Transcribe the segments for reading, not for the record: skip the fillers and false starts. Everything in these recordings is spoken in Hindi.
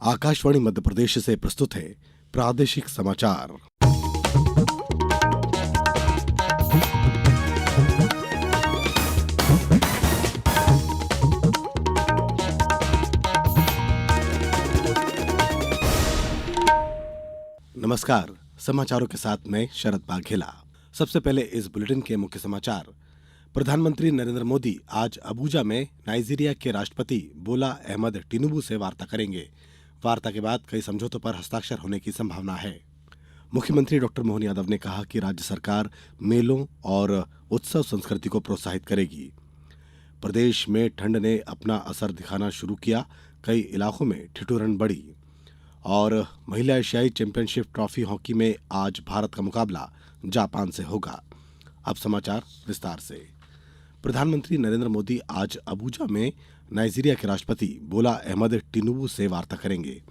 आकाशवाणी मध्य प्रदेश से प्रस्तुत है प्रादेशिक समाचार। नमस्कार, समाचारों के साथ मैं शरद बाघेला। सबसे पहले इस बुलेटिन के मुख्य समाचार। प्रधानमंत्री नरेंद्र मोदी आज अबुजा में नाइजीरिया के राष्ट्रपति बोला अहमद टिनुबू से वार्ता करेंगे। वार्ता के बाद कई समझौतों पर हस्ताक्षर होने की संभावना है। मुख्यमंत्री डॉक्टर मोहन यादव ने कहा कि राज्य सरकार मेलों और उत्सव संस्कृति को प्रोत्साहित करेगी। प्रदेश में ठंड ने अपना असर दिखाना शुरू किया, कई इलाकों में ठिठुरन बढ़ी। और महिला एशियाई चैंपियनशिप ट्रॉफी हॉकी में आज भारत का मुकाबला जापान से होगा। अब समाचार विस्तार से। प्रधानमंत्री नरेंद्र मोदी आज अबुजा में नाइजीरिया के राष्ट्रपति बोला अहमद टिनुबू से वार्ता करेंगे।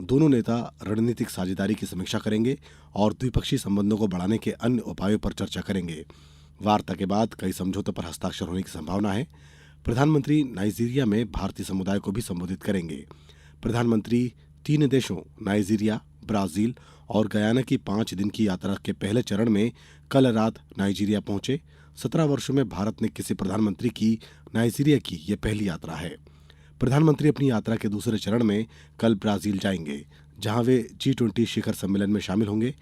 दोनों नेता रणनीतिक साझेदारी की समीक्षा करेंगे और द्विपक्षीय संबंधों को बढ़ाने के अन्य उपायों पर चर्चा करेंगे। वार्ता के बाद कई समझौतों पर हस्ताक्षर होने की संभावना है। प्रधानमंत्री नाइजीरिया में भारतीय समुदाय को भी संबोधित करेंगे। प्रधानमंत्री 3 देशों नाइजीरिया, ब्राजील और गयाना की 5 दिन की यात्रा के पहले चरण में कल रात नाइजीरिया पहुंचे। 17 वर्षों में भारत ने किसी प्रधानमंत्री की नाइजीरिया की यह पहली यात्रा है। प्रधानमंत्री अपनी यात्रा के दूसरे चरण में कल ब्राजील जाएंगे, जहां वे G20 शिखर सम्मेलन में शामिल होंगे।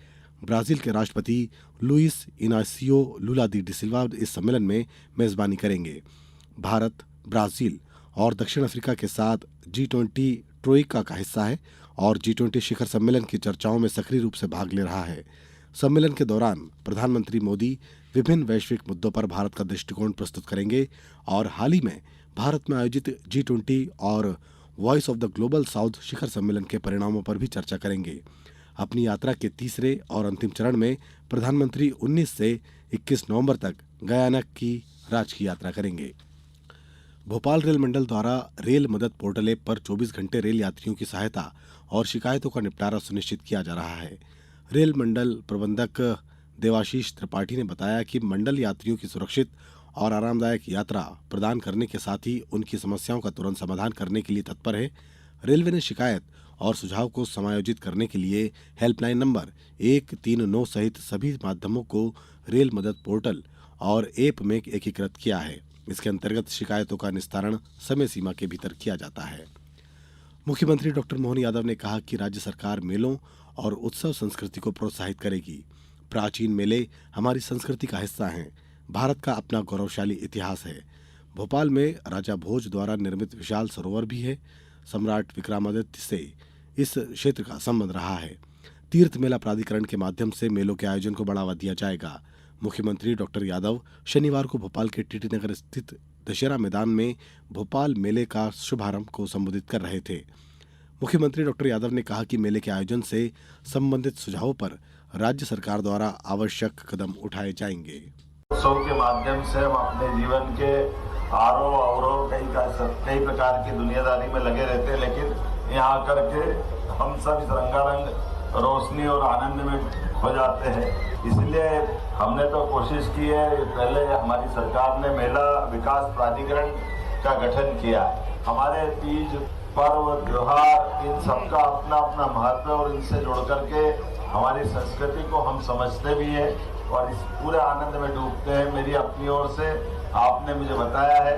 ब्राजील के राष्ट्रपति लुइस इनासियो लुला दी सिल्वा इस सम्मेलन में मेजबानी करेंगे। भारत, ब्राजील और दक्षिण अफ्रीका के साथ G20 ट्रोइका का हिस्सा है और G20 शिखर सम्मेलन की चर्चाओं में सक्रिय रूप से भाग ले रहा है। सम्मेलन के दौरान प्रधानमंत्री मोदी विभिन्न वैश्विक मुद्दों पर भारत का दृष्टिकोण प्रस्तुत करेंगे और हाल ही में भारत में आयोजित G20 और voice of the global south शिखर सम्मेलन के परिणामों पर भी चर्चा करेंगे। अपनी यात्रा के तीसरे और अंतिम चरण में प्रधानमंत्री 19 से 21 नवंबर तक गयाना की राजकीय यात्रा करेंगे। भोपाल रेल मंडल द्वारा रेल मदद पोर्टल ऐप पर 24 घंटे रेल यात्रियों की सहायता और शिकायतों का निपटारा सुनिश्चित किया जा रहा है। रेल मंडल प्रबंधक देवाशीष त्रिपाठी ने बताया कि मंडल यात्रियों की सुरक्षित और आरामदायक यात्रा प्रदान करने के साथ ही उनकी समस्याओं का तुरंत समाधान करने के लिए तत्पर है। रेलवे ने शिकायत और सुझाव को समायोजित करने के लिए हेल्पलाइन नंबर 139 सहित सभी माध्यमों को रेल मदद पोर्टल और ऐप में एकीकृत किया है। इसके अंतर्गत शिकायतों का निस्तारण समय सीमा के भीतर किया जाता है। मुख्यमंत्री डॉक्टर मोहन यादव ने कहा कि राज्य सरकार मेलों और उत्सव संस्कृति को प्रोत्साहित करेगी। प्राचीन मेले हमारी संस्कृति का हिस्सा हैं। भारत का अपना गौरवशाली इतिहास है। भोपाल में राजा भोज द्वारा निर्मित विशाल सरोवर भी है। सम्राट विक्रमादित्य से इस क्षेत्र का संबंध रहा है। तीर्थ मेला प्राधिकरण के माध्यम से मेलों के आयोजन को बढ़ावा दिया जाएगा। मुख्यमंत्री डॉक्टर यादव शनिवार को भोपाल के टीटी नगर स्थित दशहरा मैदान में भोपाल मेले का शुभारंभ को संबोधित कर रहे थे। मुख्यमंत्री डॉक्टर यादव ने कहा कि मेले के आयोजन से संबंधित सुझावों पर राज्य सरकार द्वारा आवश्यक कदम उठाए जाएंगे। उत्सव के माध्यम से हम अपने जीवन के आरोह अवरोह कई प्रकार की दुनियादारी में लगे रहते हैं, लेकिन यहाँ आकर के हम सब इस रंगारंग रोशनी और आनंद में हो जाते हैं। इसलिए हमने तो कोशिश की है, पहले हमारी सरकार ने मेला विकास प्राधिकरण का गठन किया। हमारे तीज, पर्व, त्योहार इन सबका अपना अपना महत्व और इनसे जुड़ करके हमारी संस्कृति को हम समझते भी हैं और इस पूरे आनंद में डूबते हैं। मेरी अपनी ओर से आपने मुझे बताया है,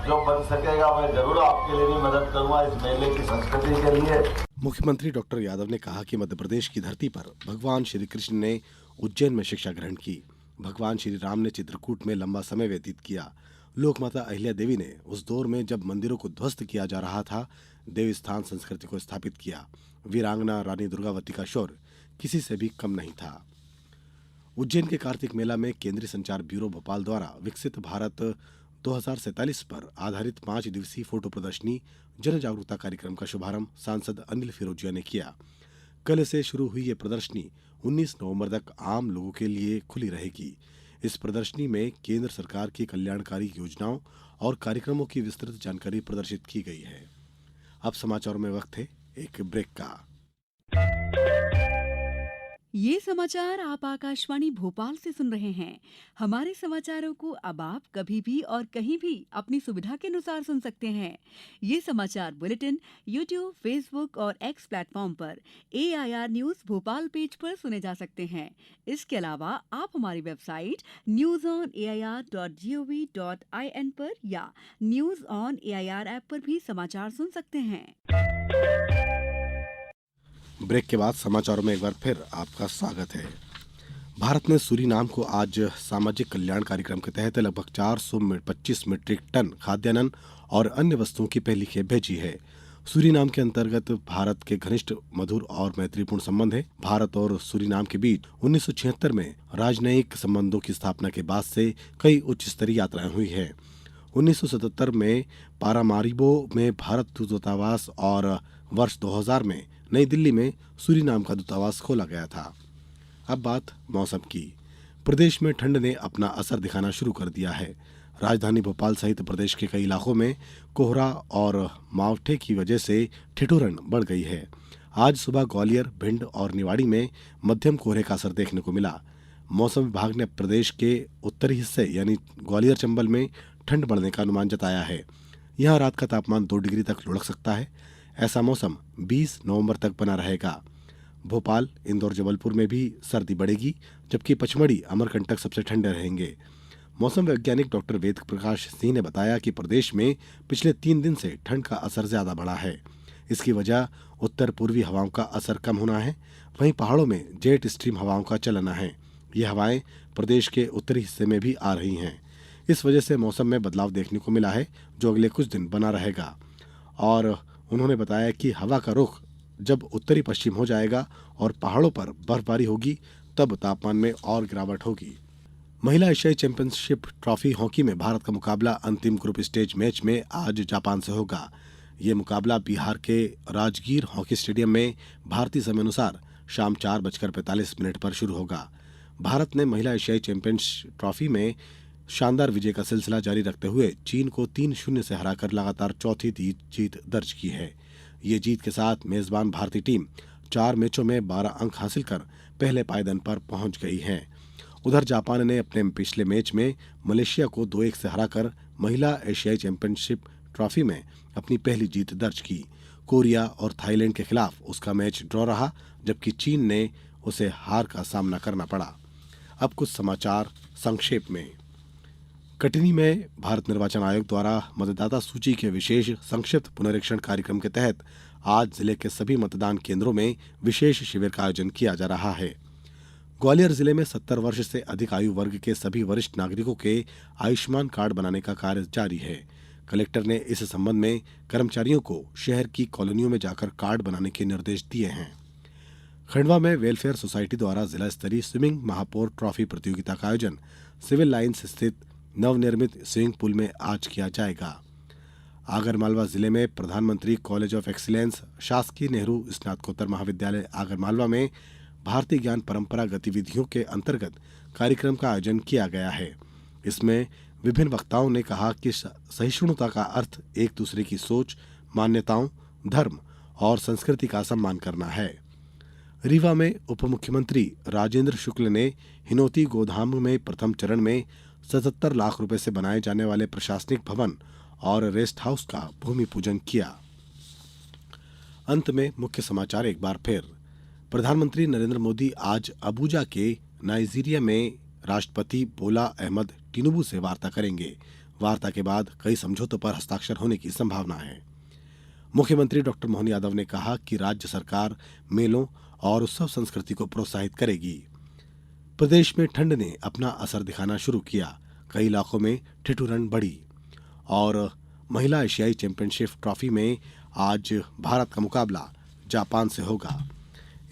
जो बन सकेगा मैं जरूर आपके लिए भी मदद करूंगा इस मेले की संस्कृति के लिए। मुख्यमंत्री डॉक्टर यादव ने कहा कि मध्य प्रदेश की धरती पर भगवान श्री कृष्ण ने उज्जैन में शिक्षा ग्रहण की। भगवान श्री राम ने चित्रकूट में लंबा समय व्यतीत किया। लोकमाता अहिल्या देवी ने उस दौर में जब मंदिरों को ध्वस्त किया जा रहा था, देव स्थान संस्कृति को स्थापित किया। वीरांगना रानी दुर्गावती का शौर्य किसी से भी कम नहीं था। उज्जैन के कार्तिक मेला में केंद्रीय संचार ब्यूरो भोपाल द्वारा विकसित भारत 2047 पर आधारित 5 दिवसीय फोटो प्रदर्शनी जन जागरूकता कार्यक्रम का शुभारंभ सांसद अनिल फिरोजिया ने किया। कल से शुरू हुई ये प्रदर्शनी 19 नवंबर तक आम लोगों के लिए खुली रहेगी। इस प्रदर्शनी में केंद्र सरकार की कल्याणकारी योजनाओं और कार्यक्रमों की विस्तृत जानकारी प्रदर्शित की गई है। अब समाचारों में वक्त है एक ब्रेक का। ये समाचार आप आकाशवाणी भोपाल से सुन रहे हैं। हमारे समाचारों को अब आप कभी भी और कहीं भी अपनी सुविधा के अनुसार सुन सकते हैं। ये समाचार बुलेटिन यूट्यूब, फेसबुक और एक्स प्लेटफॉर्म पर एआईआर न्यूज भोपाल पेज पर सुने जा सकते हैं। इसके अलावा आप हमारी वेबसाइट newsonair.gov.in पर या न्यूज ऑन एआईआर ऐप पर भी समाचार सुन सकते हैं। ब्रेक के बाद समाचारों में एक बार फिर आपका स्वागत है। भारत ने सूरीनाम को आज सामाजिक कल्याण कार्यक्रम के तहत लगभग 425 मीट्रिक टन खाद्यान्न और अन्य वस्तुओं की पहली खेप भेजी है। सूरीनाम के अंतर्गत भारत के घनिष्ठ, मधुर और मैत्रीपूर्ण संबंध है। भारत और सूरीनाम के बीच 1976 में राजनयिक संबंधों की स्थापना के बाद से कई उच्च स्तरीय यात्राएं हुई हैं। 1977 में पारामारिबो में भारत दूतावास और वर्ष 2000 में नई दिल्ली में सूरीनाम का दूतावास खोला गया था। अब बात मौसम की। प्रदेश में ठंड ने अपना असर दिखाना शुरू कर दिया है। राजधानी भोपाल सहित प्रदेश के कई इलाकों में कोहरा और मावठे की वजह से ठिठुरन बढ़ गई है। आज सुबह ग्वालियर, भिंड और निवाड़ी में मध्यम कोहरे का असर देखने को मिला। मौसम विभाग ने प्रदेश के उत्तरी हिस्से यानी ग्वालियर, चंबल में ठंड बढ़ने का अनुमान जताया है। यहाँ रात का तापमान 2 डिग्री तक लुढ़क सकता है। ऐसा मौसम 20 नवंबर तक बना रहेगा। भोपाल, इंदौर, जबलपुर में भी सर्दी बढ़ेगी, जबकि पचमढ़ी, अमरकंटक सबसे ठंडे रहेंगे। मौसम वैज्ञानिक डॉक्टर वेद प्रकाश सिंह ने बताया कि प्रदेश में पिछले 3 दिन से ठंड का असर ज्यादा बढ़ा है। इसकी वजह उत्तर पूर्वी हवाओं का असर कम होना है। वहीं पहाड़ों में जेट स्ट्रीम हवाओं का चलना है। ये हवाएं प्रदेश के उत्तरी हिस्से में भी आ रही हैं। इस वजह से मौसम में बदलाव देखने को मिला है, जो अगले कुछ दिन बना रहेगा। और उन्होंने बताया कि हवा का रुख जब उत्तरी पश्चिम हो जाएगा और पहाड़ों पर बर्फबारी होगी, तब तापमान में और गिरावट होगी। महिला एशियाई चैंपियनशिप ट्रॉफी हॉकी में भारत का मुकाबला अंतिम ग्रुप स्टेज मैच में आज जापान से होगा। ये मुकाबला बिहार के राजगीर हॉकी स्टेडियम में भारतीय समय अनुसार शाम 4:45 पर शुरू होगा। भारत ने महिला एशियाई चैंपियनशिप ट्रॉफी में शानदार विजय का सिलसिला जारी रखते हुए चीन को 3-0 से हराकर लगातार चौथी जीत दर्ज की है। ये जीत के साथ मेजबान भारतीय टीम 4 मैचों में 12 अंक हासिल कर पहले पायदान पर पहुंच गई है। उधर जापान ने अपने पिछले मैच में मलेशिया को 2-1 से हराकर महिला एशियाई चैंपियनशिप ट्रॉफी में अपनी पहली जीत दर्ज की। कोरिया और थाईलैंड के खिलाफ उसका मैच ड्रॉ रहा, जबकि चीन ने उसे हार का सामना करना पड़ा। अब कुछ समाचार संक्षेप में। कटनी में भारत निर्वाचन आयोग द्वारा मतदाता सूची के विशेष संक्षिप्त पुनरीक्षण कार्यक्रम के तहत आज जिले के सभी मतदान केंद्रों में विशेष शिविर का आयोजन किया जा रहा है। ग्वालियर जिले में 70 वर्ष से अधिक आयु वर्ग के सभी वरिष्ठ नागरिकों के आयुष्मान कार्ड बनाने का कार्य जारी है। कलेक्टर ने इस संबंध में कर्मचारियों को शहर की कॉलोनियों में जाकर कार्ड बनाने के निर्देश दिए हैं। खंडवा में वेलफेयर सोसाइटी द्वारा जिला स्तरीय स्विमिंग महापौर ट्रॉफी प्रतियोगिता का आयोजन सिविल लाइन्स स्थित नवनिर्मित स्विमिंग पूल में आज किया जाएगा। आगरमालवा जिले में प्रधानमंत्री कॉलेज ऑफ एक्सीलेंस शासकीय नेहरू स्नातकोत्तर महाविद्यालय आगरमालवा में भारतीय ज्ञान परंपरा गतिविधियों के अंतर्गत कार्यक्रम का आयोजन किया गया है। इसमें विभिन्न वक्ताओं ने कहा कि सहिष्णुता का अर्थ एक दूसरे की सोच, मान्यताओं, धर्म और संस्कृति का सम्मान करना है। रीवा में उप मुख्यमंत्री राजेंद्र शुक्ल ने हिनोती गोधाम में प्रथम चरण में 77 लाख रुपए से बनाए जाने वाले प्रशासनिक भवन और रेस्ट हाउस का भूमि पूजन किया। अंत में मुख्य समाचार एक बार फिर। प्रधानमंत्री नरेंद्र मोदी आज अबुजा के नाइजीरिया में राष्ट्रपति बोला अहमद टिनुबू से वार्ता करेंगे। वार्ता के बाद कई समझौतों पर हस्ताक्षर होने की संभावना है। मुख्यमंत्री डॉक्टर मोहन यादव ने कहा कि राज्य सरकार मेलों और उत्सव संस्कृति को प्रोत्साहित करेगी। प्रदेश में ठंड ने अपना असर दिखाना शुरू किया। कई इलाकों में ठिठुरन बढ़ी। और महिला एशियाई चैंपियनशिप ट्रॉफी में आज भारत का मुकाबला जापान से होगा।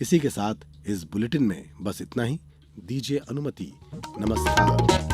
इसी के साथ इस बुलेटिन में बस इतना ही। दीजिए अनुमति। नमस्कार।